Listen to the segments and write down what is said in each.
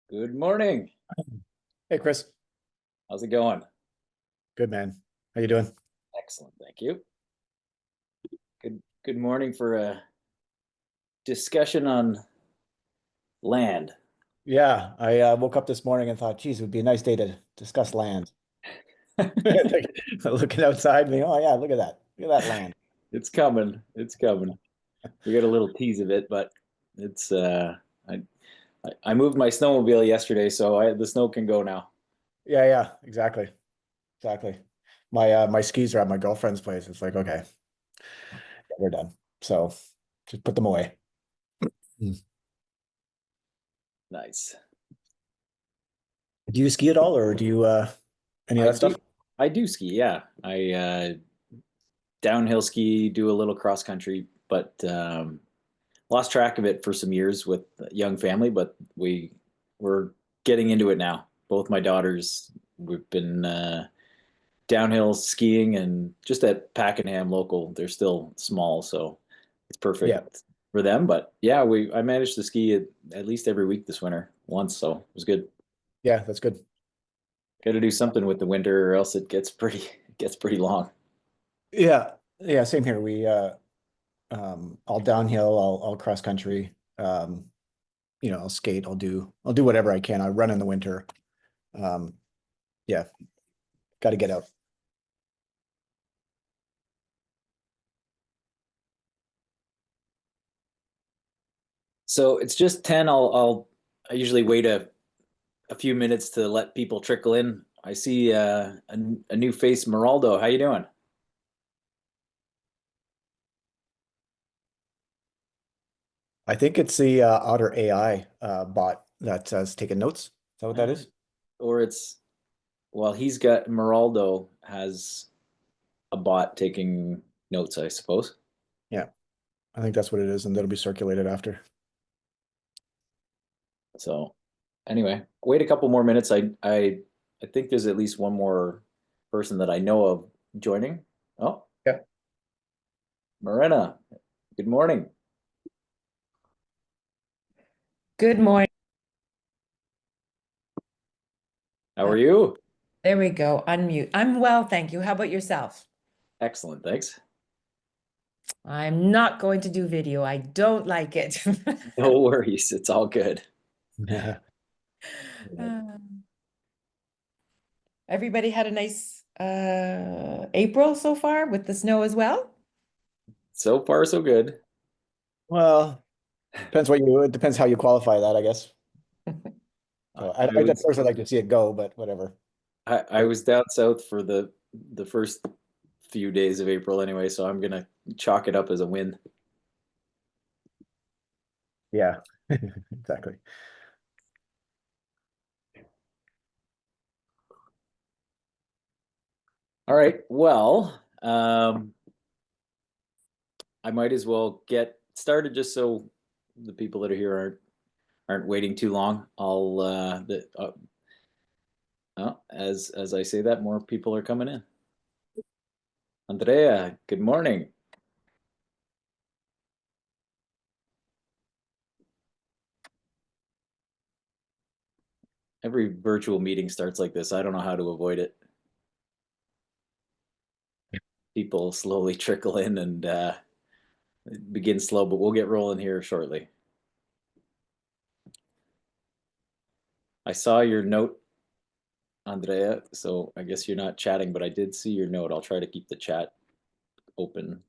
Good morning. Hey, Chris. How's it going? Good man. How you doing? Excellent, thank you. Good morning for a discussion on land. Yeah, I woke up this morning and thought, geez, it would be a nice day to discuss land. Looking outside, and oh yeah, look at that. Look at that land. It's coming. It's coming. We got a little tease of it, but it's I moved my snowmobile yesterday, so the snow can go now. Yeah, yeah, exactly. Exactly. My skis are at my girlfriend's place. It's like, okay, we're done. So just put them away. Mm. Nice. Do you ski at all or do you any of I that do stuff? I do ski, yeah. I downhill ski, do a little cross country, but lost track of it for some years with a young family, but we're getting into it now. Both my daughters, we've been downhill skiing and just at Pakenham local. They're still small, so it's Yeah. perfect for them. But yeah, we I managed to ski at least every week this winter once, so it was good. Yeah, that's good. Got to do something with the winter, or else it gets pretty it gets pretty long. Yeah. Yeah, same here. We all downhill, all cross country. I'll skate, I'll do whatever I can. I run in the winter. Um, yeah, got to get out. So it's just 10. I usually wait a few minutes to let people trickle in. I see a new face, Meraldo. How you doing? I think it's the Otter AI bot that has taken notes. Is that what that Uh, is? or it's well, he's got Meraldo has a bot taking notes, I suppose. Yeah, I think that's what it is, and that'll be circulated after. So anyway, wait a couple more minutes. I think there's at least one more person that I know of joining. Oh, Yeah. Marina, good morning. Good morning. How are you? There we go. Unmute. I'm well, thank you. How about yourself? Excellent, thanks. I'm not going to do video. I don't like it. No worries, it's all good. Yeah. Um, Everybody had a nice April so far with the snow as well. So far, so good. Well, it depends how you qualify that, I guess. I, So I I'd was personally like to see it go, but whatever. I was down south for the first few days of April anyway, so I'm gonna chalk it up as a win. Yeah, exactly. All right, well, I might as well get started just so the people that are here aren't waiting too long. As I say that, more people are coming in. Andrea, good morning. Every virtual meeting starts like this. I don't know how to avoid it. People slowly trickle in and begin slow, but we'll get rolling here shortly. I saw your note, Andrea, so I guess you're not chatting, but I did see your note. I'll try to keep the chat open.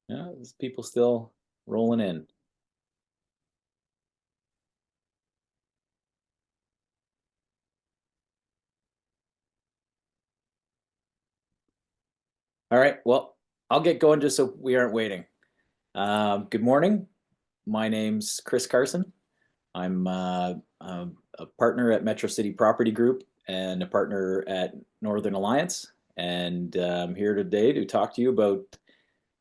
Yeah, there's people still rolling in. All right, well, I'll get going just so we aren't waiting. Good morning. My name's Cris Karson. I'm a partner at Metro City Property Group and a partner at Northern Alliance. And I'm here today to talk to you about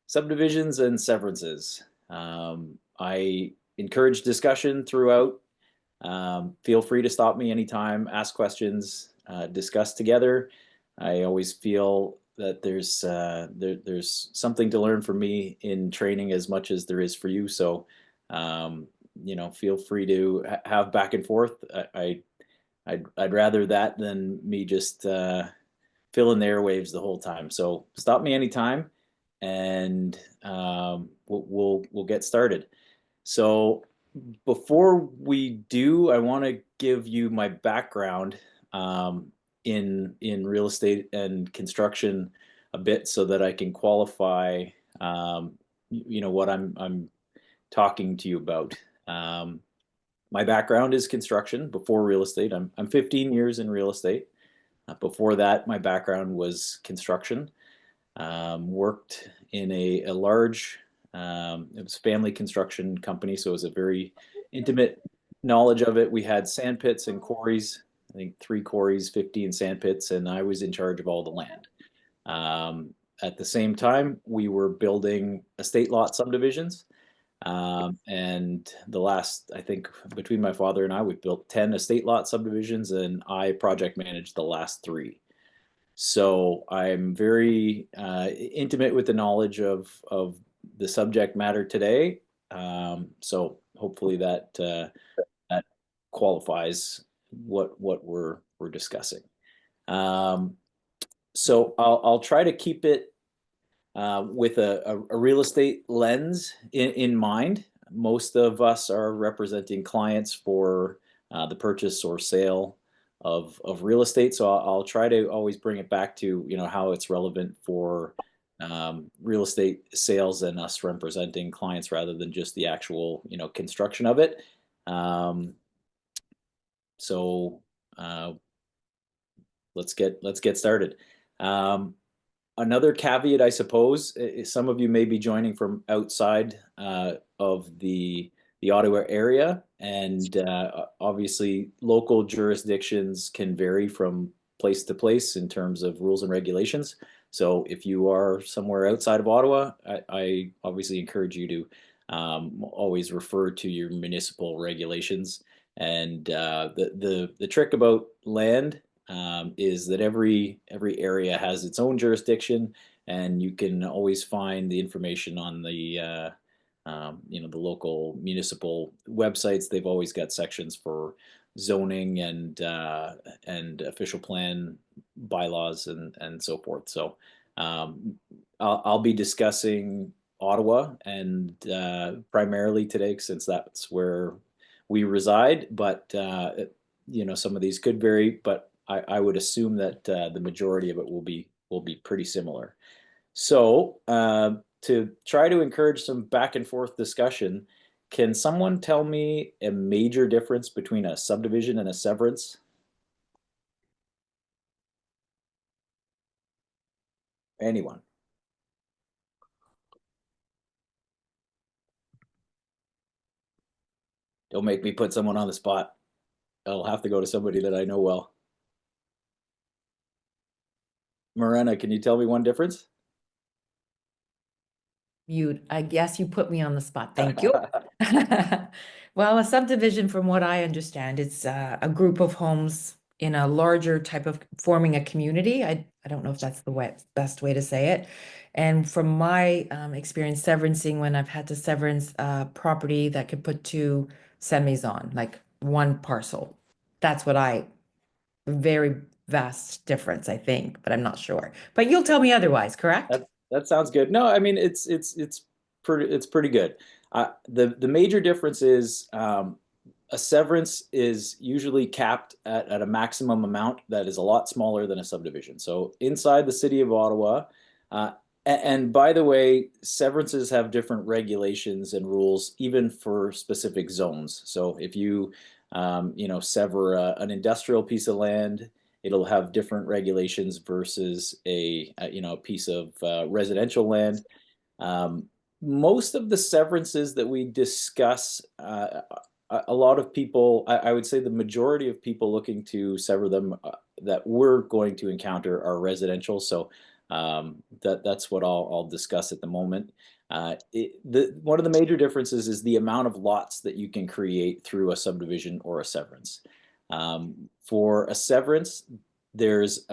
subdivisions and severances. I encourage discussion throughout. Feel free to stop me anytime, ask questions, discuss together. I always feel that there's something to learn for me in training as much as there is for you. So feel free to have back and forth. I'd rather that than me just filling the airwaves the whole time. So stop me anytime, and we'll get started. So before we do, I want to give you my background in real estate and construction a bit, so that I can qualify, what I'm talking to you about. My background is construction before real estate. I'm 15 years in real estate. Before that, my background was construction. Worked in a large, it was family construction company, so it was a very intimate knowledge of it. We had sand pits and quarries, I think 3 quarries, 15 sand pits, and I was in charge of all the land. At the same time, we were building estate lot subdivisions. And the last, I think, between my father and I, we built 10 estate lot subdivisions, and I project managed the last 3. So I'm very intimate with the knowledge of the subject matter today. So hopefully that qualifies what we're discussing. So I'll try to keep it with a real estate lens in mind. Most of us are representing clients for the purchase or sale of real estate. So I'll try to always bring it back to, how it's relevant for real estate sales and us representing clients rather than just the actual, construction of it. So let's get started. Another caveat, I suppose, is some of you may be joining from outside of the Ottawa area, and obviously local jurisdictions can vary from place to place in terms of rules and regulations. So if you are somewhere outside of Ottawa, I obviously encourage you to always refer to your municipal regulations. And the trick about land is that every area has its own jurisdiction, and you can always find the information on the the local municipal websites. They've always got sections for zoning and official plan bylaws and so forth. So I'll be discussing Ottawa and primarily today, since that's where we reside. But some of these could vary, but I would assume that the majority of it will be pretty similar. So to try to encourage some back and forth discussion, can someone tell me a major difference between a subdivision and a severance? Anyone? Don't make me put someone on the spot. I'll have to go to somebody that I know well. Morena, can you tell me one difference? I guess you put me on the spot. Thank you. Well, a subdivision, from what I understand, it's a group of homes in a larger type of forming a community. I don't know if that's the best way to say it. And from my experience severancing, when I've had to severance property that could put 2 semis on, like one parcel, that's what very vast difference, I think, but I'm not sure. But you'll tell me otherwise, correct? That sounds good. No, I mean it's pretty good. The major difference is a severance is usually capped at a maximum amount that is a lot smaller than a subdivision. So inside the city of Ottawa, and by the way, severances have different regulations and rules even for specific zones. So if you sever an industrial piece of land, it'll have different regulations versus a piece of residential land. Most of the severances that we discuss, a lot of people, I would say the majority of people looking to sever them that we're going to encounter are residential. So that's what I'll discuss at the moment. One of the major differences is the amount of lots that you can create through a subdivision or a severance. For a severance, there's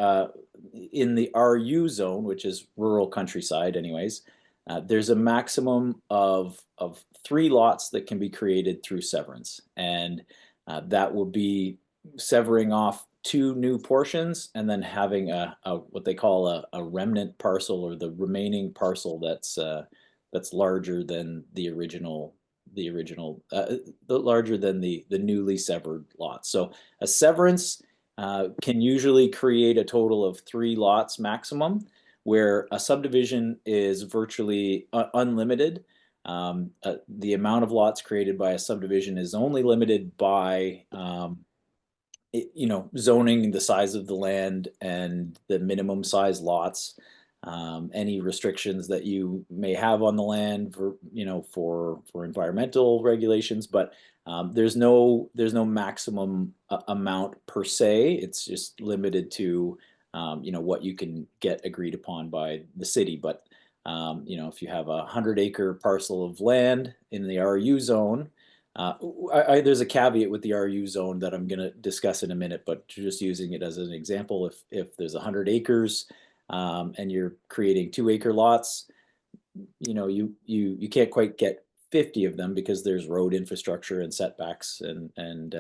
in the RU zone, which is rural countryside anyways, there's a maximum of 3 lots that can be created through severance, and that will be severing off 2 new portions and then having a what they call a remnant parcel, or the remaining parcel that's larger than the original larger than the newly severed lots. So a severance can usually create a total of 3 lots maximum, where a subdivision is virtually unlimited. The amount of lots created by a subdivision is only limited by zoning, the size of the land, and the minimum size lots. Any restrictions that you may have on the land for environmental regulations, but there's no maximum amount per se. It's just limited to what you can get agreed upon by the city. But if you have a 100-acre parcel of land in the RU zone, there's a caveat with the RU zone that I'm going to discuss in a minute, but just using it as an example, if there's 100 acres and you're creating 2-acre lots, you can't quite get 50 of them because there's road infrastructure and setbacks and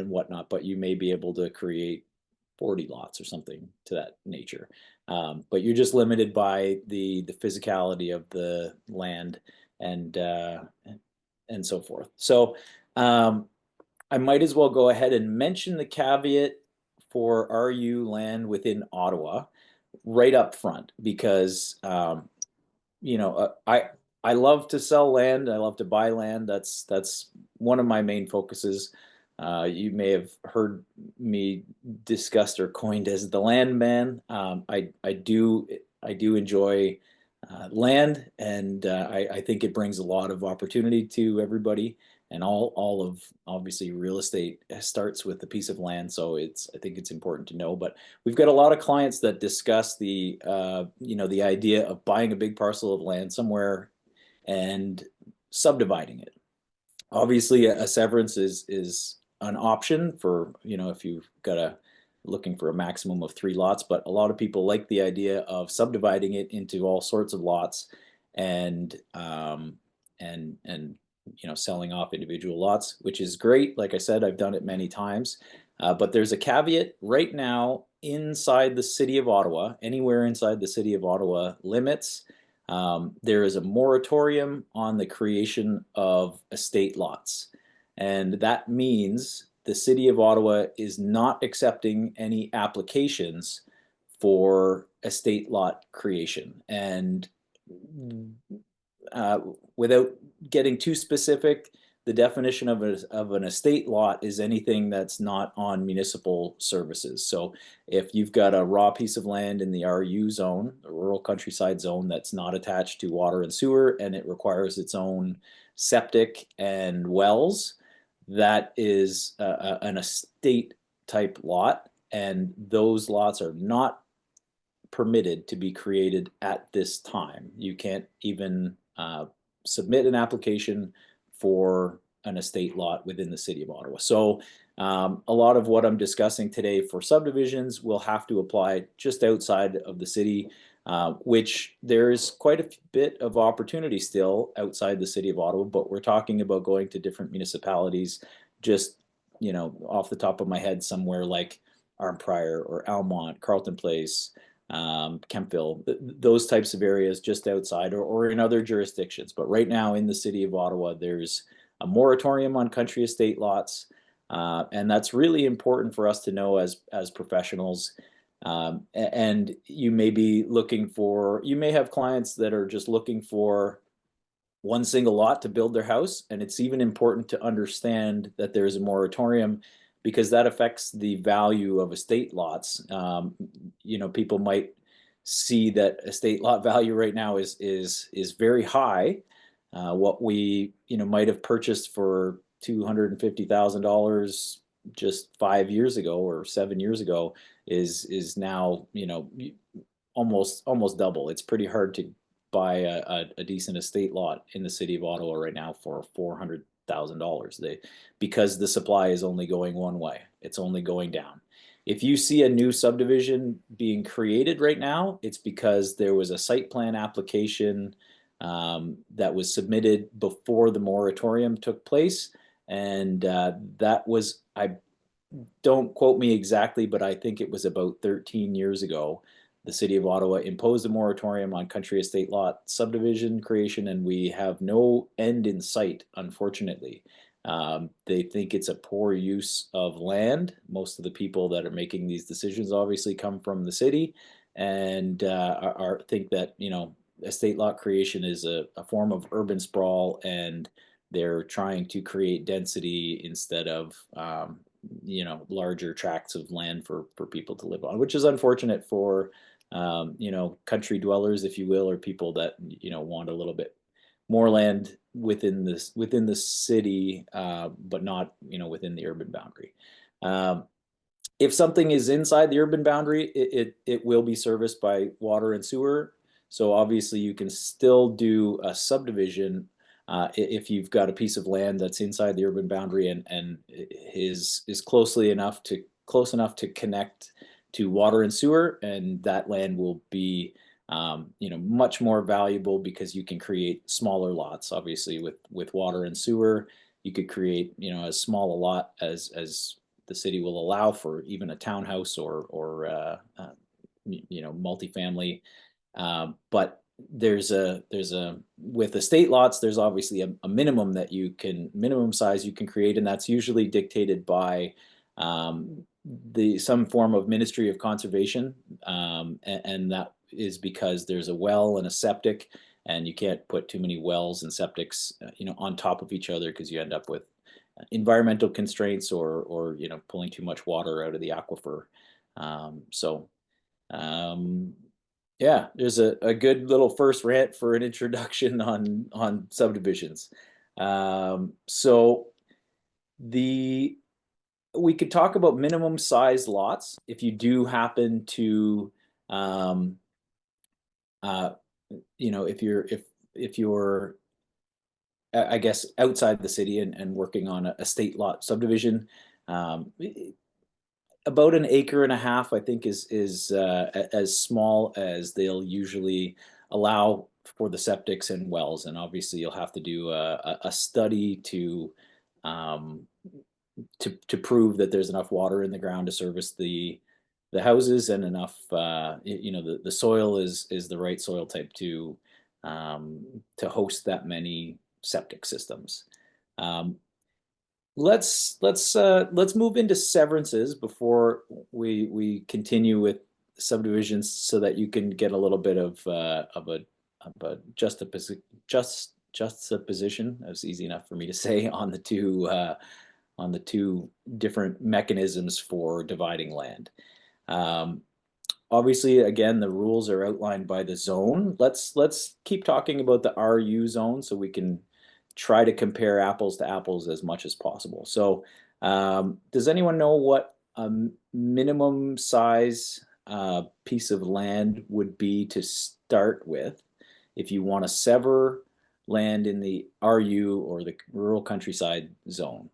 whatnot, but you may be able to create 40 lots or something to that nature. But you're just limited by the physicality of the land and so forth. So I might as well go ahead and mention the caveat for RU land within Ottawa right up front, because I love to sell land. I love to buy land. That's one of my main focuses. You may have heard me discussed or coined as the land man. I do enjoy land, and I think it brings a lot of opportunity to everybody. And all of, obviously, real estate starts with a piece of land, so I think it's important to know. But we've got a lot of clients that discuss the idea of buying a big parcel of land somewhere and subdividing it. Obviously, a severance is an option for if you've got looking for a maximum of 3 lots, but a lot of people like the idea of subdividing it into all sorts of lots and selling off individual lots, which is great. Like I said, I've done it many times, but there's a caveat right now inside the city of Ottawa, anywhere inside the city of Ottawa limits. There is a moratorium on the creation of estate lots, and that means the city of Ottawa is not accepting any applications for estate lot creation. And without getting too specific, the definition of an estate lot is anything that's not on municipal services. So if you've got a raw piece of land in the RU zone, the rural countryside zone, that's not attached to water and sewer, and it requires its own septic and wells, that is an estate type lot, and those lots are not permitted to be created at this time. You can't even submit an application for an estate lot within the city of Ottawa. So a lot of what I'm discussing today for subdivisions will have to apply just outside of the city, which there's quite a bit of opportunity still outside the city of Ottawa, but we're talking about going to different municipalities. Just off the top of my head, somewhere like Arnprior or Almont, Carleton Place, Kempville, those types of areas just outside or in other jurisdictions. But right now in the city of Ottawa, there's a moratorium on country estate lots, and that's really important for us to know as professionals. And you may be you may have clients that are just looking for one single lot to build their house, and it's even important to understand that there's a moratorium, because that affects the value of estate lots. People might see that estate lot value right now is very high. What we might have purchased for $250,000 just 5 years ago or 7 years ago is now almost double. It's pretty hard to buy a decent estate lot in the city of Ottawa right now for $400,000. Because the supply is only going one way. It's only going down. If you see a new subdivision being created right now, it's because there was a site plan application that was submitted before the moratorium took place. And that was, I don't quote me exactly, but I think it was about 13 years ago. The city of Ottawa imposed a moratorium on country estate lot subdivision creation, and we have no end in sight, unfortunately. They think it's a poor use of land. Most of the people that are making these decisions obviously come from the city, and think that, you know, estate lot creation is a form of urban sprawl, and they're trying to create density instead of you know, larger tracts of land for people to live on, which is unfortunate for you know, country dwellers, if you will, or people that, you know, want a little bit more land within the city, but not, you know, within the urban boundary. If something is inside the urban boundary, it will be serviced by water and sewer. So obviously you can still do a subdivision if you've got a piece of land that's inside the urban boundary and is close enough to connect to water and sewer, and that land will be you know, much more valuable because you can create smaller lots. Obviously, with water and sewer, you could create, you know, as small a lot as the city will allow for even a townhouse or you know, multifamily. But there's a with estate lots, there's obviously a minimum size you can create, and that's usually dictated by some form of Ministry of Conservation, and that is because there's a well and a septic, and you can't put too many wells and septics, you know, on top of each other, because you end up with environmental constraints or you know, pulling too much water out of the aquifer. So yeah, there's a good little first rant for an introduction on subdivisions. So we could talk about minimum size lots if you do happen to uh, you know, if you're I guess outside the city and working on a state lot subdivision. About an acre and a half, I think, is as small as they'll usually allow for the septics and wells. And obviously, you'll have to do a study um, to prove that there's enough water in the ground to service the houses, and enough you know, the soil is the right soil type to host that many septic systems. Um, let's move into severances before we continue with subdivisions, so that you can get a little bit of a juxtaposition. That's easy enough for me to say on the two different mechanisms for dividing land. Um, Obviously, again, the rules are outlined by the zone. Let's keep talking about the RU zone so we can try to compare apples to apples as much as possible. So, does anyone know what a minimum size piece of land would be to start with if you want to sever land in the RU or the rural countryside zone?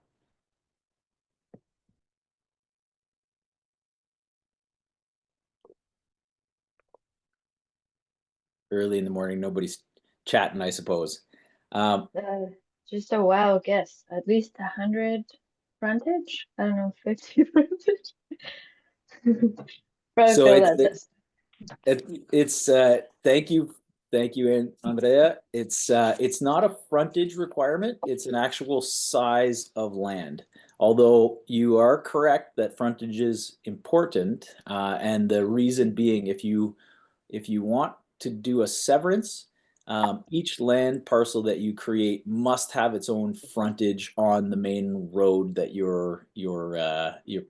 Early in the morning, nobody's chatting, I suppose. Um, Just a wild guess. At least 100 frontage? I don't know, 50 frontage. Probably so fail it's that test. it's thank you, Andrea. It's not a frontage requirement. It's an actual size of land. Although you are correct that frontage is important, and the reason being, if you want to do a severance, each land parcel that you create must have its own frontage on the main road that your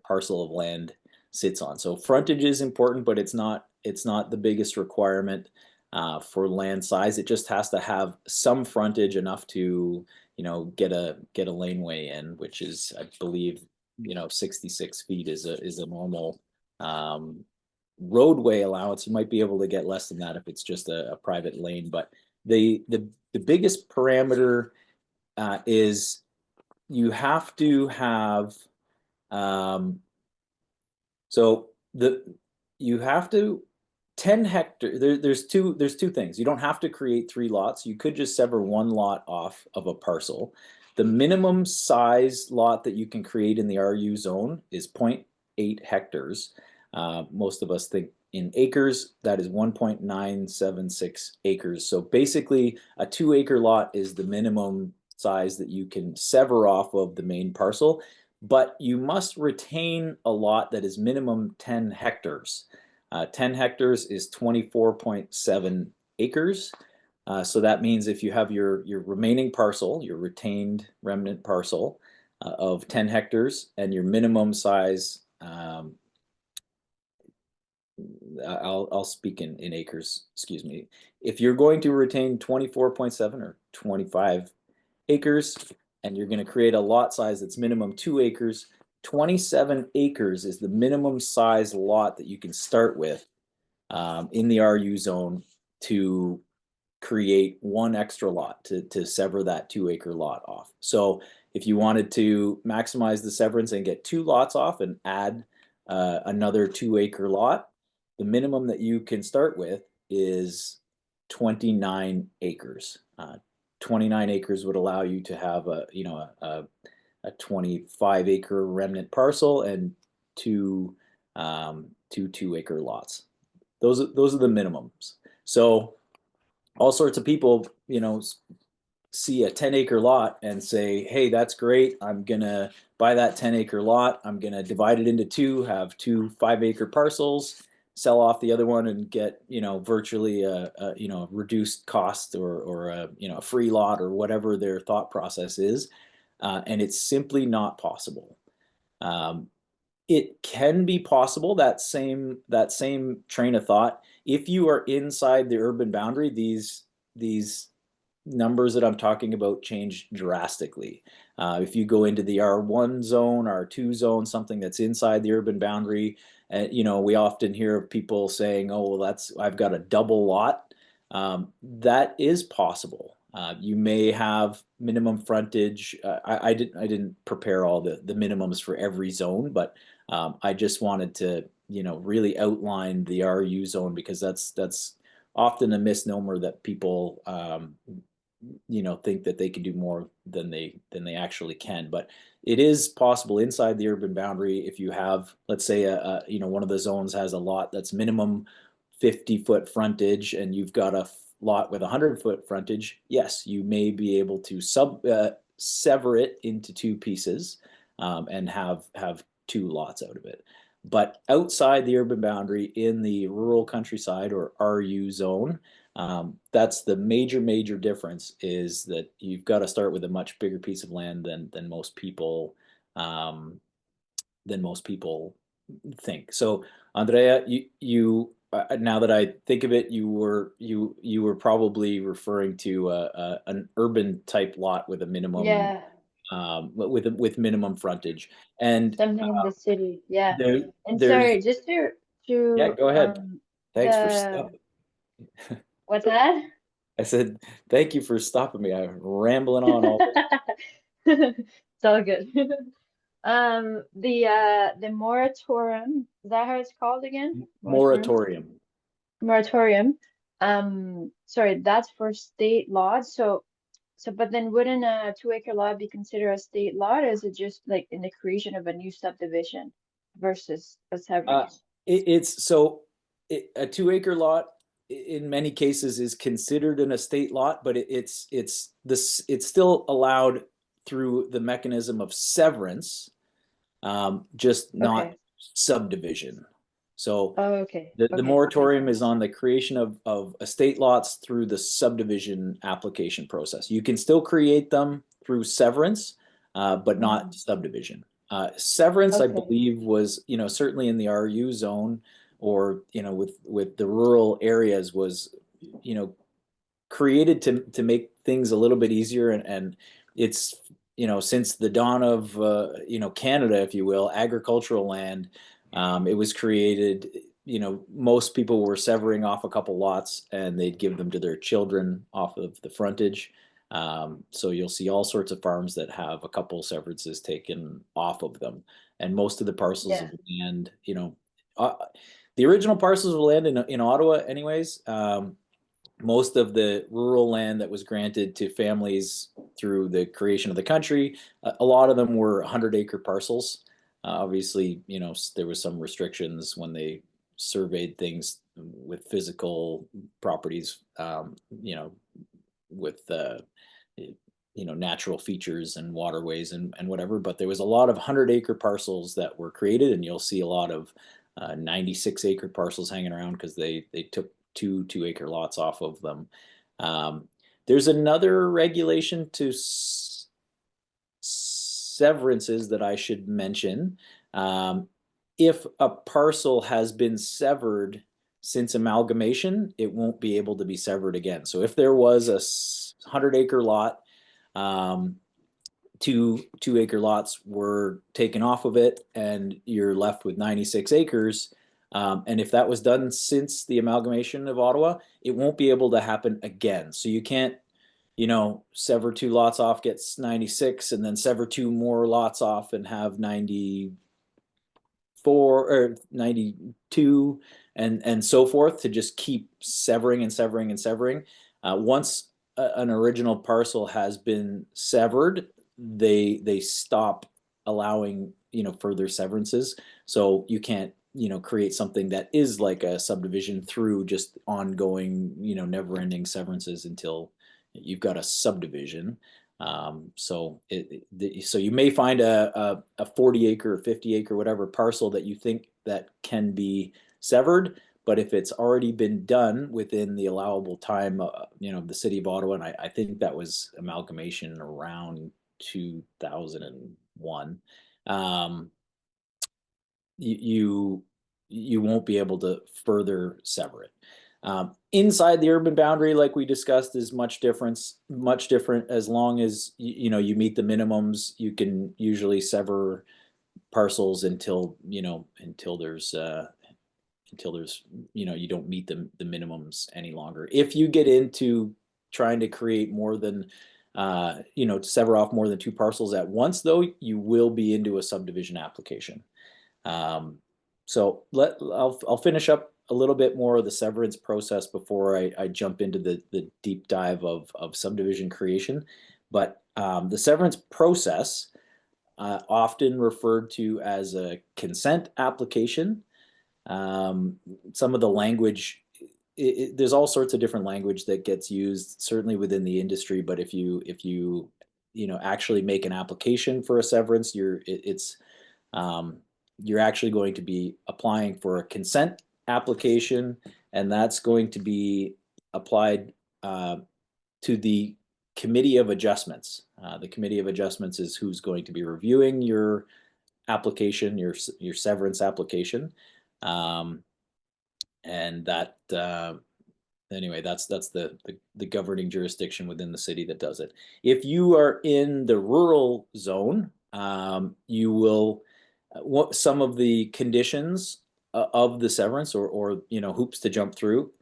parcel of land sits on. So frontage is important, but it's not the biggest requirement for land size. It just has to have some frontage, enough to, you know, get a laneway in, which is, I believe, you know, 66 feet is a normal roadway allowance. You might be able to get less than that if it's just a private lane, but the biggest parameter is you have to have so you have to 10 hectare, there's two things. You don't have to create 3 lots. You could just sever 1 lot off of a parcel. The minimum size lot that you can create in the RU zone is 0.8 hectares. Most of us think in acres. That is 1.976 acres. So basically, a 2-acre lot is the minimum size that you can sever off of the main parcel, but you must retain a lot that is minimum 10 hectares. 10 hectares is 24.7 acres. So that means if you have your remaining parcel, your retained remnant parcel of 10 hectares, and your minimum size, I'll speak in acres, excuse me. If you're going to retain 24.7 or 25 acres, and you're going to create a lot size that's minimum 2 acres, 27 acres is the minimum size lot that you can start with in the RU zone to create 1 extra lot to sever that 2-acre lot off. So if you wanted to maximize the severance and get 2 lots off and add another 2-acre lot, the minimum that you can start with is 29 acres. 29 acres would allow you to have a 25-acre remnant parcel and 2 2-acre lots. Those are the minimums. So all sorts of people, see a 10-acre lot and say, hey, that's great. I'm going to buy that 10-acre lot. I'm going to divide it into 2, have 2 5-acre parcels, sell off the other one and get, virtually a reduced cost or a free lot or whatever their thought process is. And it's simply not possible. It can be possible, that same train of thought, if you are inside the urban boundary. These numbers that I'm talking about change drastically. If you go into the R1 zone, R2 zone, something that's inside the urban boundary, we often hear of people saying, "Oh, well, I've got a double lot." That is possible. You may have minimum frontage. I didn't prepare all the minimums for every zone, but I just wanted to really outline the RU zone, because that's often a misnomer that people think that they can do more than they actually can. But it is possible inside the urban boundary. If you have, let's say, one of the zones has a lot that's minimum 50-foot frontage, and you've got a lot with 100-foot frontage, yes, you may be able to sever it into 2 pieces and have 2 lots out of it. But outside the urban boundary, in the rural countryside or RU zone, that's the major difference, is that you've got to start with a much bigger piece of land than most people think. So, Andrea, you now that I think of it, you were probably referring to an urban type lot with a minimum, Yeah, with minimum frontage, and something in the city. Yeah. And there's sorry, just yeah, to go ahead. Thanks for the stopping. what's that? I said thank you for stopping me. I'm rambling on all day. It's all good. The moratorium, is that how it's called again? Moratorium. Moratorium. Sorry, that's for state laws. But then wouldn't a 2-acre lot be considered a state lot, or is it just like in the creation of a new subdivision versus a Uh, severance? it's so a 2-acre lot in many cases is considered an estate lot, but it's still allowed through the mechanism of severance, just not Okay. subdivision. So Oh, okay. the Okay. Makes moratorium is sense. on the creation of estate lots through the subdivision application process. You can still create them through severance, but not Mm, subdivision. Severance, I okay. believe, was certainly in the RU zone, or with the rural areas, was created to make things a little bit easier, and it's since the dawn of Canada, if you will, agricultural land. It was created. Most people were severing off a couple lots, and they'd give them to their children off of the frontage. So you'll see all sorts of farms that have a couple severances taken off of them, and most of the parcels Yeah. of land, the original parcels of land in Ottawa anyways, most of the rural land that was granted to families through the creation of the country, a lot of them were 100-acre parcels. Obviously, there was some restrictions when they surveyed things with physical properties, with natural features and waterways and whatever. But there was a lot of 100-acre parcels that were created, and you'll see a lot of 96-acre parcels hanging around because they took two-acre lots off of them. There's another regulation to severances that I should mention. If a parcel has been severed since amalgamation, it won't be able to be severed again. So if there was a 100-acre lot, two-acre lots were taken off of it, and you're left with 96 acres. And if that was done since the amalgamation of Ottawa, it won't be able to happen again. So you can't, sever 2 lots off, gets 96, and then sever 2 more lots off and have 94 or 92 and so forth, to just keep severing and severing and severing. Once an original parcel has been severed, they stop allowing further severances. So you can't create something that is like a subdivision through just ongoing never-ending severances until you've got a subdivision. So you may find a 40-acre or 50-acre whatever parcel that you think that can be severed, but if it's already been done within the allowable time, the city of Ottawa, and I think that was amalgamation around 2001, you won't be able to further sever it. Inside the urban boundary, like we discussed, is much different. As long as you meet the minimums, you can usually sever parcels until there's you don't meet the minimums any longer. If you get into trying to create more than to sever off more than 2 parcels at once, though, you will be into a subdivision application. So I'll finish up a little bit more of the severance process before I jump into the deep dive of subdivision creation. But the severance process, often referred to as a consent application. Some of the language, there's all sorts of different language that gets used, certainly within the industry. But if you actually make an application for a severance, you're actually going to be applying for a consent application, and that's going to be applied to the Committee of Adjustments. The Committee of Adjustments is who's going to be reviewing your application, your severance application, and that anyway, that's the governing jurisdiction within the city that does it. If you are in the rural zone, you will some of the conditions of the severance or hoops to jump through.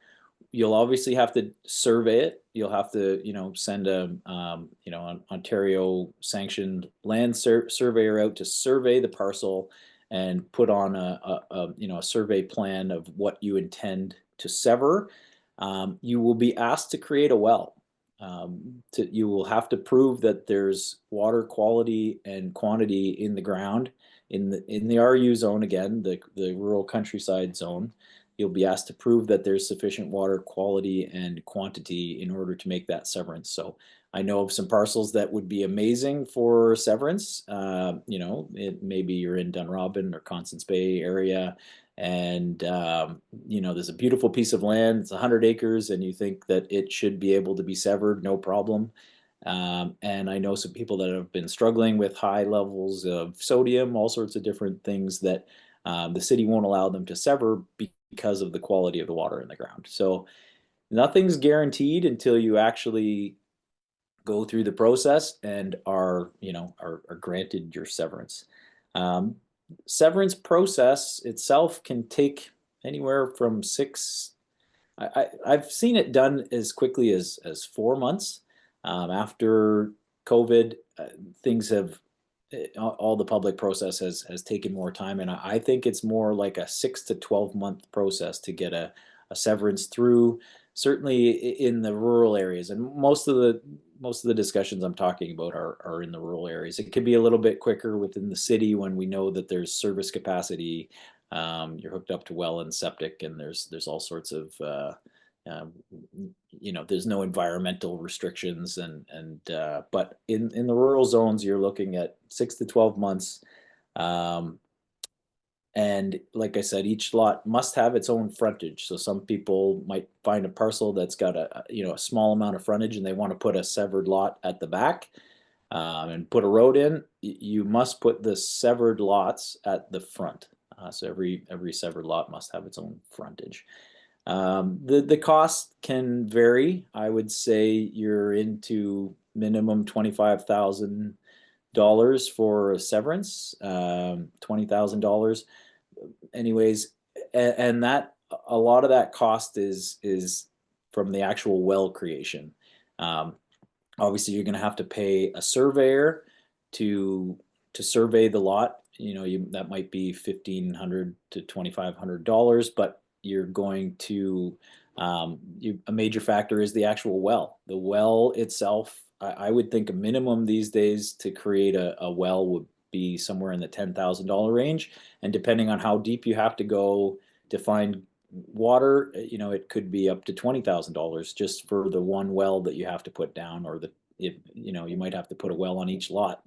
You'll obviously have to survey it. You'll have to send a an Ontario sanctioned land surveyor out to survey the parcel and put on a survey plan of what you intend to sever. You will be asked to create a well. You will have to prove that there's water quality and quantity in the ground in the RU zone, again, the rural countryside zone. You'll be asked to prove that there's sufficient water quality and quantity in order to make that severance. So I know of some parcels that would be amazing for severance. Maybe you're in Dunrobin or Constance Bay area, and there's a beautiful piece of land. It's 100 acres, and you think that it should be able to be severed, no problem. And I know some people that have been struggling with high levels of sodium, all sorts of different things that the city won't allow them to sever because of the quality of the water in the ground. So nothing's guaranteed until you actually go through the process and are granted your severance. Severance process itself can take anywhere from 6. I've seen it done as quickly as 4 months. After COVID, things have all the public process has taken more time, and I think it's more like a 6 to 12 month process to get a severance through, certainly in the rural areas. And most of the discussions I'm talking about are in the rural areas. It could be a little bit quicker within the city when we know that there's service capacity. You're hooked up to well and septic, and there's all sorts of um, there's no environmental restrictions, but in the rural zones, you're looking at 6 to 12 months. And like I said, each lot must have its own frontage. So some people might find a parcel that's got a small amount of frontage, and they want to put a severed lot at the back, and put a road in. You must put the severed lots at the front. So every severed lot must have its own frontage. The cost can vary. I would say you're into minimum $25,000 for a severance, $20,000. Anyways, and that a lot of that cost is from the actual well creation. Obviously, you're going to have to pay a surveyor to survey the lot. That might be $1,500 to $2,500, but you're going to a major factor is the actual well. The well itself, I would think a minimum these days to create a well would be somewhere in the $10,000 range. And depending on how deep you have to go to find water, it could be up to $20,000 just for the one well that you have to put down, or you might have to put a well on each lot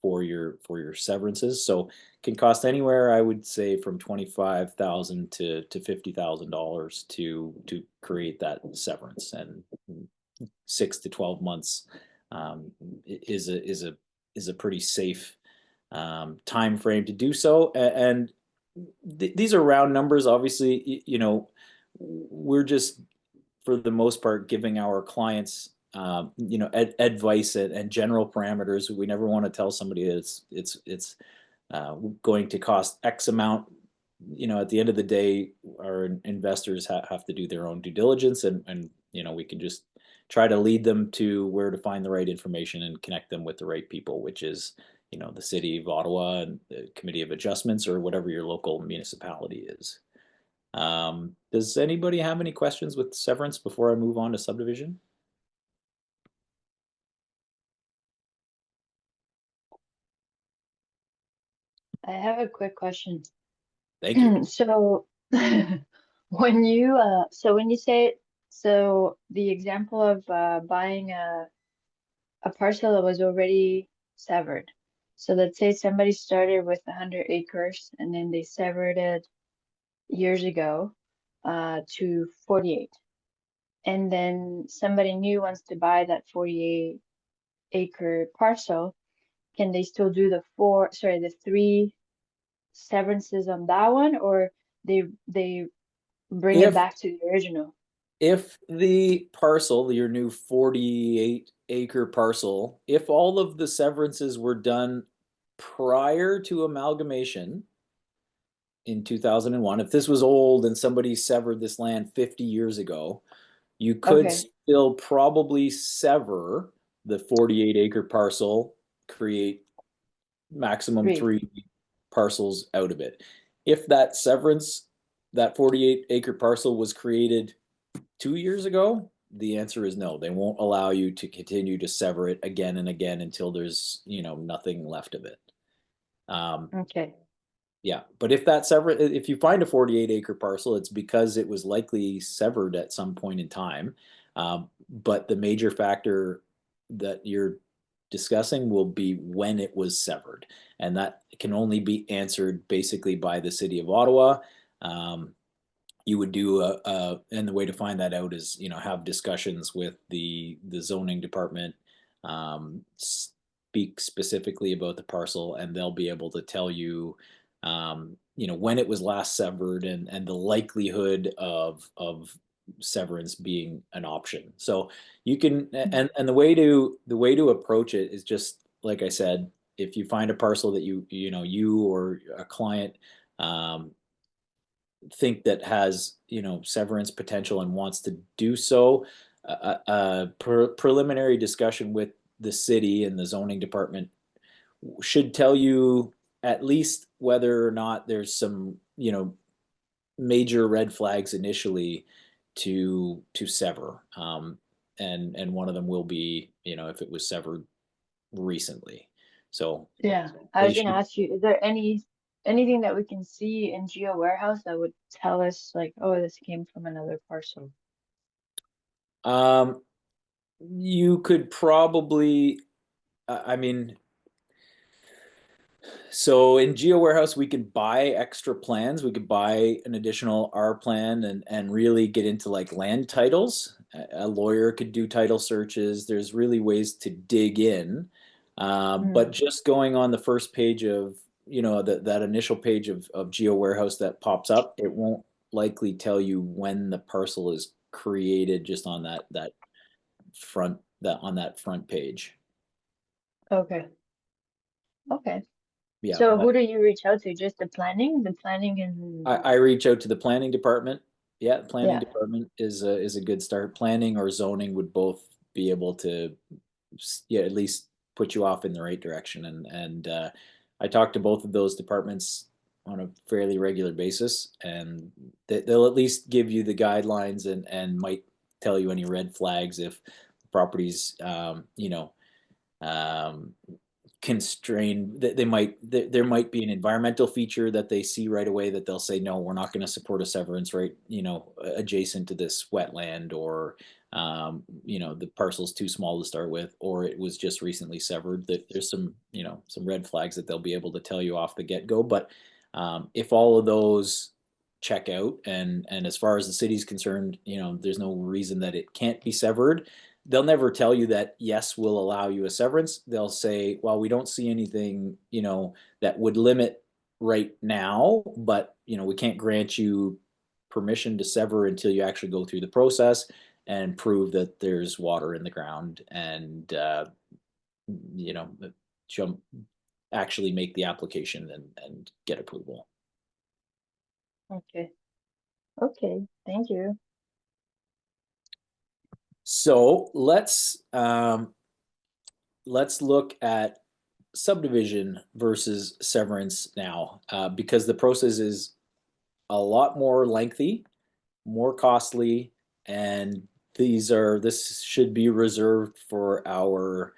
for your severances. So it can cost anywhere, I would say, from $25,000 to $50,000 to create that severance. And 6 to 12 months is a pretty safe time frame to do so. And these are round numbers. Obviously, we're just, for the most part, giving our clients advice and general parameters. We never want to tell somebody that it's going to cost X amount. At the end of the day, our investors have to do their own due diligence, and we can just try to lead them to where to find the right information and connect them with the right people, which is the City of Ottawa and the Committee of Adjustments, or whatever your local municipality is. Does anybody have any questions with severance before I move on to subdivision? I have a quick question. Thank you. So when you say, so the example of buying a parcel that was already severed. So let's say somebody started with 100 acres and then they severed it years ago to 48. And then somebody new wants to buy that 48-acre parcel. Can they still do the 3 severances on that one, or they bring it back to the original? If the parcel, your new 48-acre parcel, if all of the severances were done prior to amalgamation in 2001, if this was old and somebody severed this land 50 years ago, you could still probably sever the 48-acre parcel, create maximum 3 parcels out of it. If that severance, that 48-acre parcel was created 2 years ago, the answer is no. They won't allow you to continue to sever it again and again until there's nothing left of it. Yeah, but if you find a 48-acre parcel, it's because it was likely severed at some point in time. But the major factor that you're discussing will be when it was severed, and that can only be answered basically by the City of Ottawa. You would do and the way to find that out is have discussions with the zoning department, speak specifically about the parcel, and they'll be able to tell you when it was last severed, and the likelihood of severance being an option. So you can, and the way to approach it is just like I said. If you find a parcel that you or a client think that has severance potential and wants to do so, preliminary discussion with the city and the zoning department should tell you at least whether or not there's some, major red flags initially to sever. And one of them will be, if it was severed recently. So Yeah, I they was gonna should, ask you, is there anything that we can see in Geo Warehouse that would tell us like, oh, this came from another parcel? you could probably, I mean, so in Geo Warehouse, we could buy extra plans. We could buy an additional R plan and really get into like land titles. A lawyer could do title searches. There's really ways to dig in. But just going on the first page of, that initial page of Geo Warehouse that pops up, it won't likely tell you when the parcel is created just on that front page. Okay. Okay. Yeah, So but who do you reach out to? Just the planning? The planning and I reach out to the planning department. Yeah, planning yeah. department is a good start. Planning or zoning would both be able to, yeah, at least put you off in the right direction. And I talk to both of those departments on a fairly regular basis, and they'll at least give you the guidelines and might tell you any red flags if the property's um, constrained. They might, there might be an environmental feature that they see right away that they'll say, no, we're not going to support a severance right, adjacent to this wetland, or the parcel's too small to start with, or it was just recently severed. That there's some red flags that they'll be able to tell you off the get-go. But if all of those check out, and as far as the city's concerned, there's no reason that it can't be severed. They'll never tell you that yes, we'll allow you a severance. They'll say, well, we don't see anything, that would limit right now, but we can't grant you permission to sever until you actually go through the process and prove that there's water in the ground, and you know jump actually make the application and get approval. Okay. Okay. Thank you. So let's look at subdivision versus severance now, because the process is a lot more lengthy, more costly, and this should be reserved for our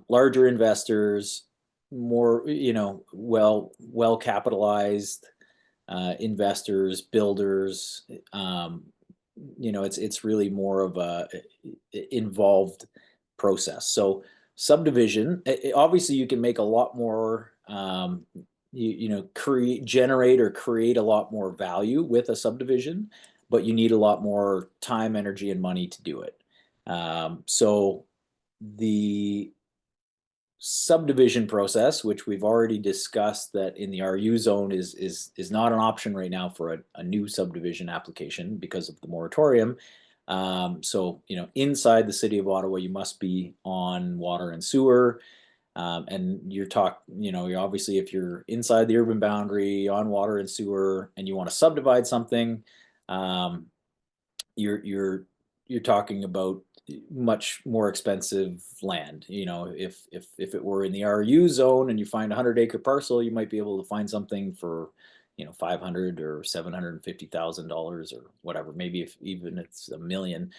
larger investors, more well capitalized investors, builders. It's really more of a involved process. So subdivision, obviously you can make a lot more, generate or create a lot more value with a subdivision, but you need a lot more time, energy, and money to do it. So the subdivision process, which we've already discussed that in the RU zone is not an option right now for a new subdivision application because of the moratorium. So inside the city of Ottawa, you must be on water and sewer. And you're obviously, if you're inside the urban boundary on water and sewer and you want to subdivide something, you're talking about much more expensive land. If it were in the RU zone and you find a 100-acre parcel, you might be able to find something for $500,000 or $750,000 or whatever. Maybe if even it's $1 million.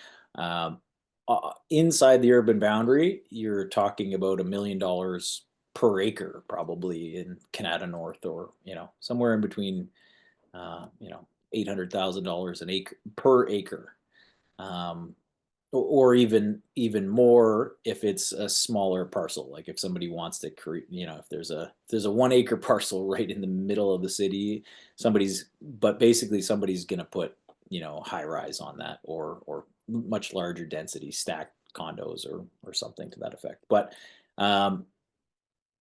Inside the urban boundary, you're talking about $1 million per acre, probably in Canada North, or somewhere in between $800,000 an acre per acre, or even more if it's a smaller parcel. Like if somebody wants to create, if there's a 1 acre parcel right in the middle of the city, but basically somebody's going to put high rise on that, or much larger density stacked condos or something to that effect. But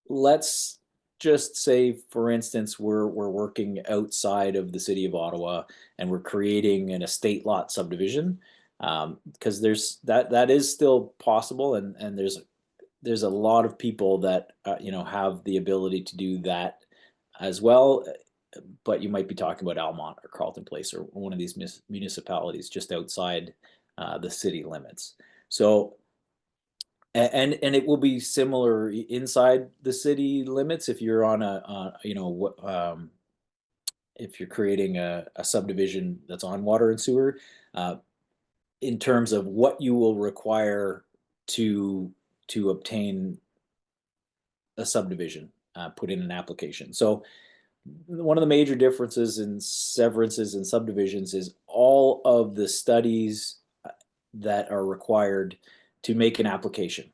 let's just say, for instance, we're working outside of the city of Ottawa and we're creating an estate lot subdivision, because that is still possible, and there's a lot of people that have the ability to do that as well. But you might be talking about Almont or Carleton Place or one of these municipalities just outside the city limits. So And it will be similar inside the city limits if you're on if you're creating a subdivision that's on water and sewer, in terms of what you will require to obtain a subdivision, put in an application. So one of the major differences in severances and subdivisions is all of the studies that are required to make an application.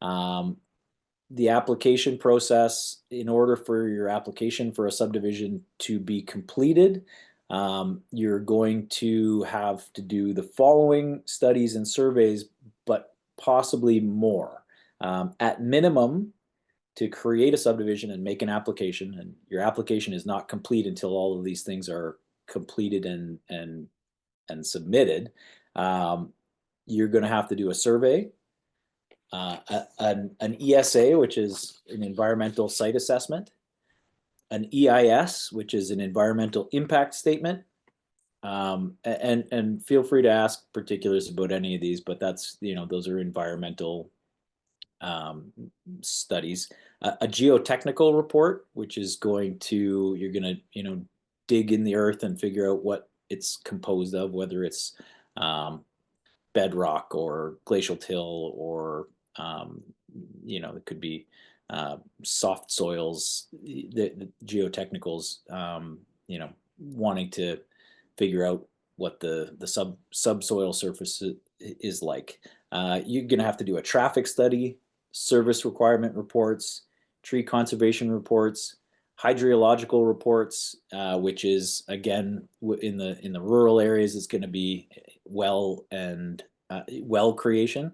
The application process, in order for your application for a subdivision to be completed, you're going to have to do the following studies and surveys, but possibly more. At minimum, to create a subdivision and make an application, and your application is not complete until all of these things are completed and submitted, you're going to have to do a survey, an ESA, which is an environmental site assessment, an EIS, which is an environmental impact statement, and feel free to ask particulars about any of these, but that's, those are environmental studies. A geotechnical report, which is you're going to, dig in the earth and figure out what it's composed of, whether it's bedrock or glacial till, or it could be soft soils. The geotechnicals, wanting to figure out what the subsoil surface is like. You're going to have to do a traffic study, service requirement reports, tree conservation reports, hydrological reports, which is, again, in the rural areas, it's going to be well creation.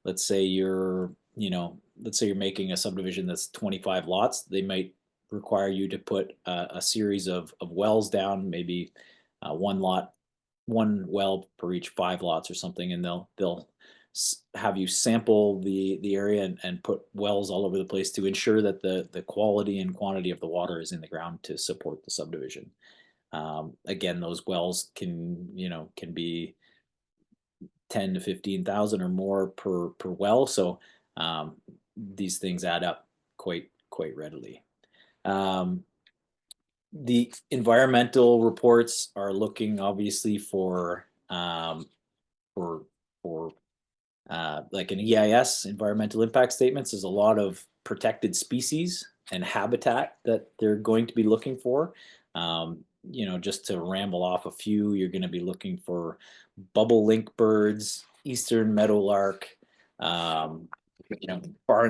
Let's say you're making a subdivision that's 25 lots. They might require you to put a series of wells down, maybe one well per each 5 lots or something, and they'll have you sample the area and put wells all over the place to ensure that the quality and quantity of the water is in the ground to support the subdivision. Again, those wells can be 10 to 15,000 or more per well, so these things add up quite readily. The environmental reports are looking obviously for like an EIS, environmental impact statements. There's a lot of protected species and habitat that they're going to be looking for. Just to ramble off a few, you're going to be looking for bubble link birds, eastern meadowlark, barn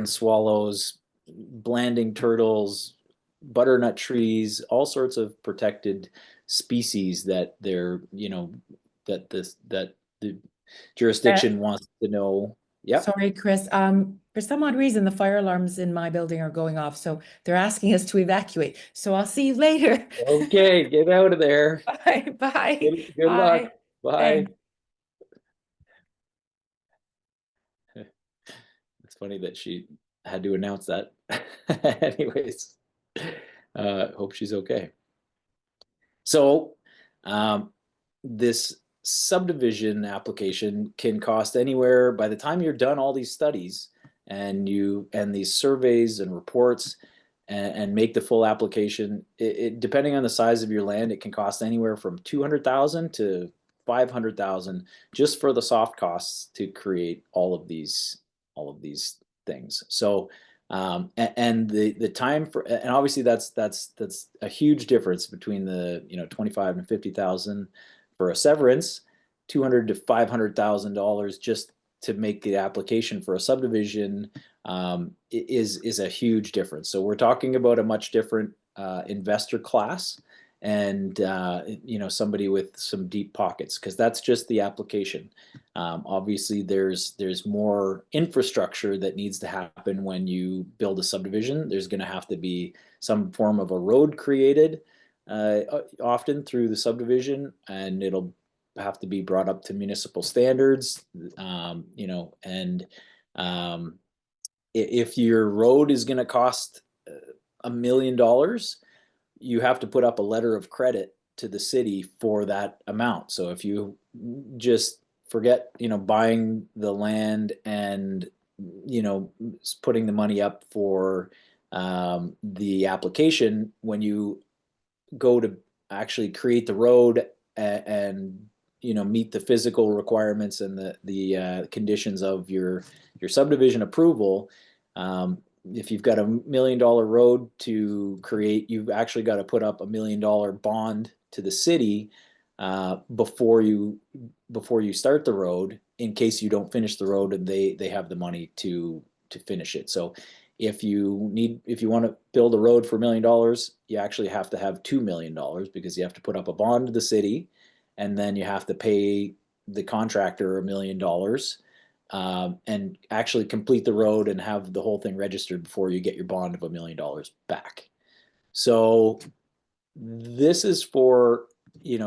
swallows, blanding turtles, butternut trees, all sorts of protected species that they're, that the jurisdiction wants to know. Yeah. Sorry, Chris. For some odd reason, the fire alarms in my building are going off, so they're asking us to evacuate. So I'll see you later. Okay, get out of there. Bye. Bye. Good luck. Bye. Thanks. It's funny that she had to announce that. Anyways, hope she's okay. So, this subdivision application can cost anywhere, by the time you're done all these studies and these surveys and reports and make the full application, depending on the size of your land, it can cost anywhere from $200,000 to $500,000 just for the soft costs to create all of these things. So and the time for, and obviously that's a huge difference between the 25 and 50,000 for a severance, $200,000 to $500,000 just to make the application for a subdivision is a huge difference. So we're talking about a much different investor class, and somebody with some deep pockets, because that's just the application. Obviously there's more infrastructure that needs to happen when you build a subdivision. There's going to have to be some form of a road created, often through the subdivision, and it'll have to be brought up to municipal standards. If your road is going to cost $1 million, you have to put up a letter of credit to the city for that amount. So if you just forget, buying the land and putting the money up for the application, when you go to actually create the road and meet the physical requirements and the conditions of your subdivision approval. If you've got $1 million road to create, you've actually got to put up $1 million bond to the city before you start the road, in case you don't finish the road and they have the money to finish it. So if you want to build a road for $1 million, you actually have to have $2 million, because you have to put up a bond to the city, and then you have to pay the contractor $1 million, and actually complete the road and have the whole thing registered before you get your bond of $1 million back. So this is for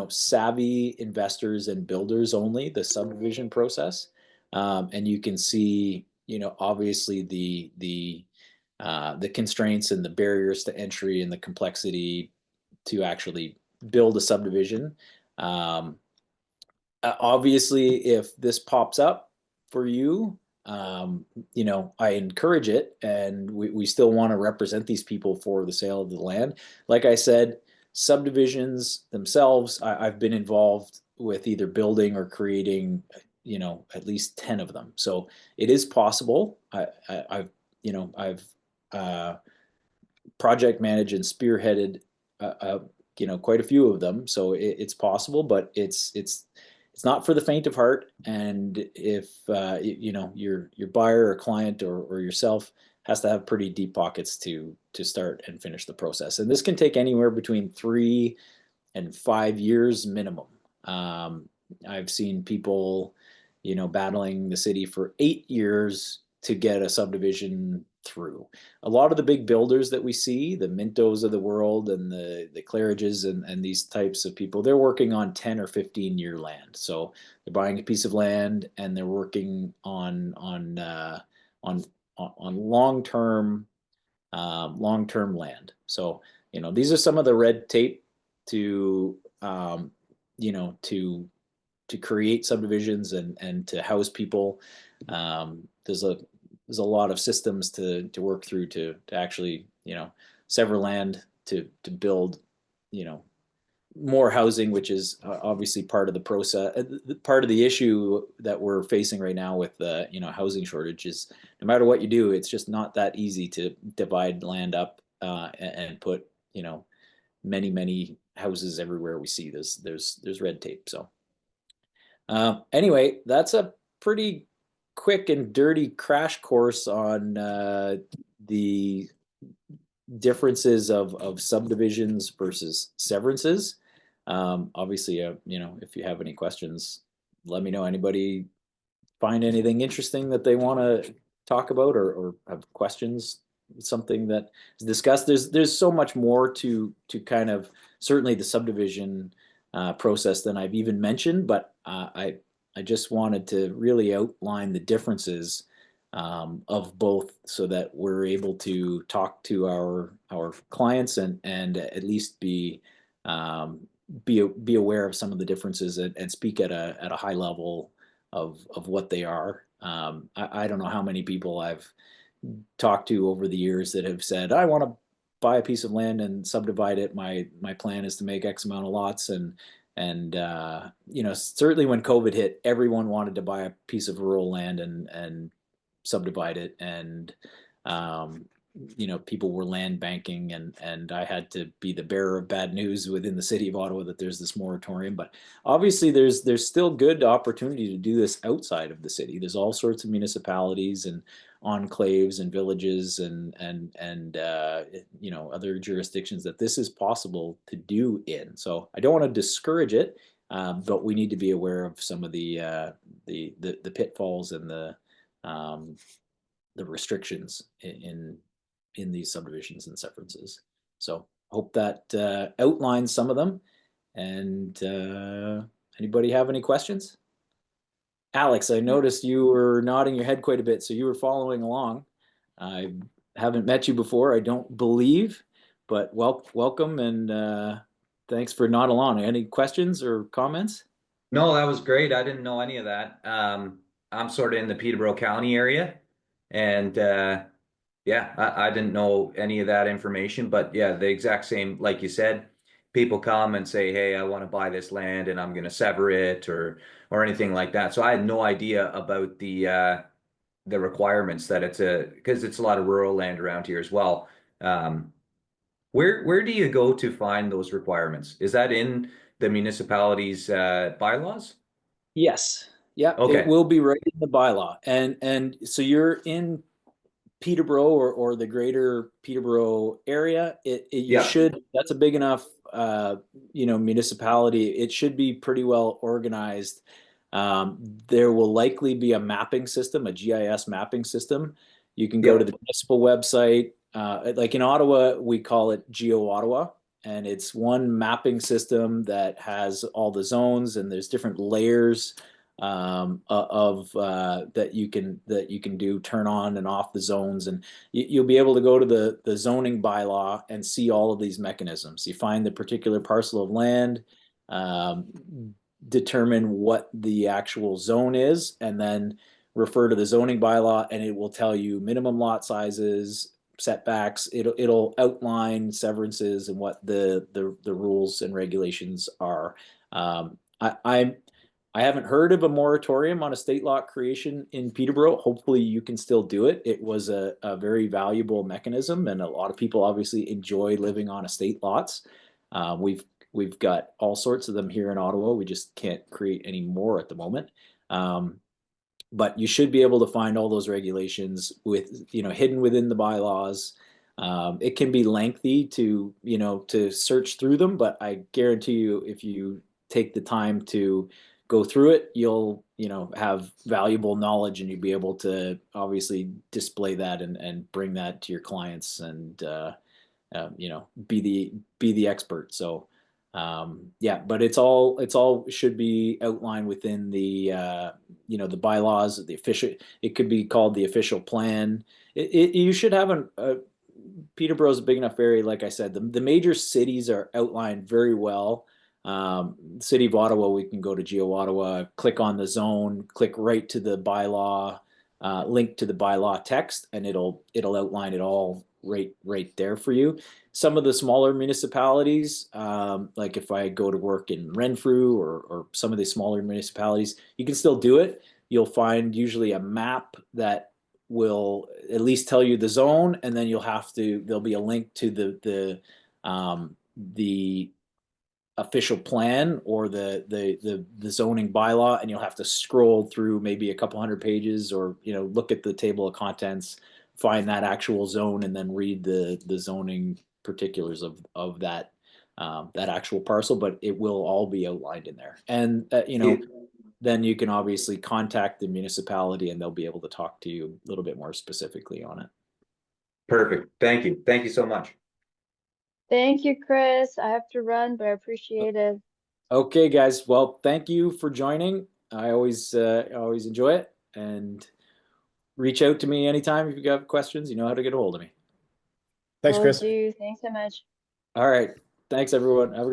savvy investors and builders only, the subdivision process. And you can see obviously the constraints and the barriers to entry and the complexity to actually build a subdivision. Obviously, if this pops up for you, I encourage it, and we still want to represent these people for the sale of the land. Like I said, subdivisions themselves, I've been involved with either building or creating, at least 10 of them. So it is possible. I've project managed and spearheaded, quite a few of them. So it's possible, but it's not for the faint of heart. And if your buyer or client or yourself has to have pretty deep pockets to start and finish the process. And this can take anywhere between 3 and 5 years minimum. I've seen people, battling the city for 8 years to get a subdivision through. A lot of the big builders that we see, the Mintos of the world and the Claridges and these types of people, they're working on 10 or 15-year land. So they're buying a piece of land and they're working on long-term land. So these are some of the red tape to to create subdivisions and to house people. There's a lot of systems to work through to actually sever land to build more housing, which is obviously part of the process. Part of the issue that we're facing right now with the housing shortage is, no matter what you do, it's just not that easy to divide land up and put many houses everywhere we see. There's red tape. So anyway, that's a pretty quick and dirty crash course on the differences of subdivisions versus severances. Obviously, if you have any questions, let me know. Anybody find anything interesting that they want to talk about or have questions? Something that is discussed. There's so much more to kind of, certainly the subdivision process than I've even mentioned, but I just wanted to really outline the differences of both, so that we're able to talk to our clients and at least be aware of some of the differences and speak at a high level of what they are. I don't know how many people I've talked to over the years that have said, I want to buy a piece of land and subdivide it. My plan is to make X amount of lots. And certainly when COVID hit, everyone wanted to buy a piece of rural land and subdivide it. And people were land banking, and I had to be the bearer of bad news within the city of Ottawa that there's this moratorium. But obviously there's still good opportunity to do this outside of the city. There's all sorts of municipalities and enclaves and villages and other jurisdictions that this is possible to do in. So I don't want to discourage it, but we need to be aware of some of the pitfalls and the restrictions in these subdivisions and severances. So hope that outlines some of them. And anybody have any questions? Alex, I noticed you were nodding your head quite a bit, so you were following along. I haven't met you before, I don't believe, but welcome, and thanks for nodding along. Any questions or comments? No, that was great. I didn't know any of that. I'm sort of in the Peterborough County area, And yeah, I didn't know any of that information, but yeah, the exact same, like you said, people come and say, hey, I want to buy this land and I'm going to sever it or anything like that. So I had no idea about the requirements that because it's a lot of rural land around here as well. Um, where do you go to find those requirements? Is that in the municipality's bylaws? Yes. Yeah, it Okay. will be right in the bylaw. And so you're in Peterborough or the greater Peterborough area. You Yeah. should, that's a big enough municipality. It should be pretty well organized. There will likely be a mapping system, a GIS mapping system. You can go to Yep. the municipal website. Like in Ottawa, we call it Geo Ottawa, and it's one mapping system that has all the zones, and there's different layers of that you can do turn on and off the zones, and you'll be able to go to the zoning bylaw and see all of these mechanisms. You find the particular parcel of land, um, determine what the actual zone is, and then refer to the zoning bylaw, and it will tell you minimum lot sizes, setbacks. It'll outline severances and what the rules and regulations are. I haven't heard of a moratorium on estate lot creation in Peterborough. Hopefully you can still do it. It was a very valuable mechanism, and a lot of people obviously enjoy living on estate lots. We've got all sorts of them here in Ottawa. We just can't create any more at the moment. But you should be able to find all those regulations with, hidden within the bylaws. It can be lengthy to search through them, but I guarantee you, if you take the time to go through it, you'll, have valuable knowledge, and you'll be able to obviously display that and bring that to your clients, and be the expert. So yeah, but it's all should be outlined within the bylaws, the official. It could be called the official plan. You should have Peterborough's a big enough area. Like I said, the major cities are outlined very well. City of Ottawa, we can go to Geo Ottawa, click on the zone, click right to the bylaw, link to the bylaw text, and it'll outline it all right there for you. Some of the smaller municipalities, like if I go to work in Renfrew or some of the smaller municipalities, you can still do it. You'll find usually a map that will at least tell you the zone, and then there'll be a link to the official plan or the zoning bylaw, and you'll have to scroll through maybe a couple hundred pages, or look at the table of contents, find that actual zone, and then read the zoning particulars of that actual parcel. But it will all be outlined in there, and then you can obviously contact the municipality, and they'll be able to talk to you a little bit more specifically on it. Perfect. Thank you. Thank you so much. Thank you, Chris. I have to run, but I appreciate it. Okay, guys. Well, thank you for joining. I always enjoy it, and reach out to me anytime if you got questions. You know how to get a hold of me. Thanks, Will Chris. do. Thanks so much. All right. Thanks, everyone. Have a great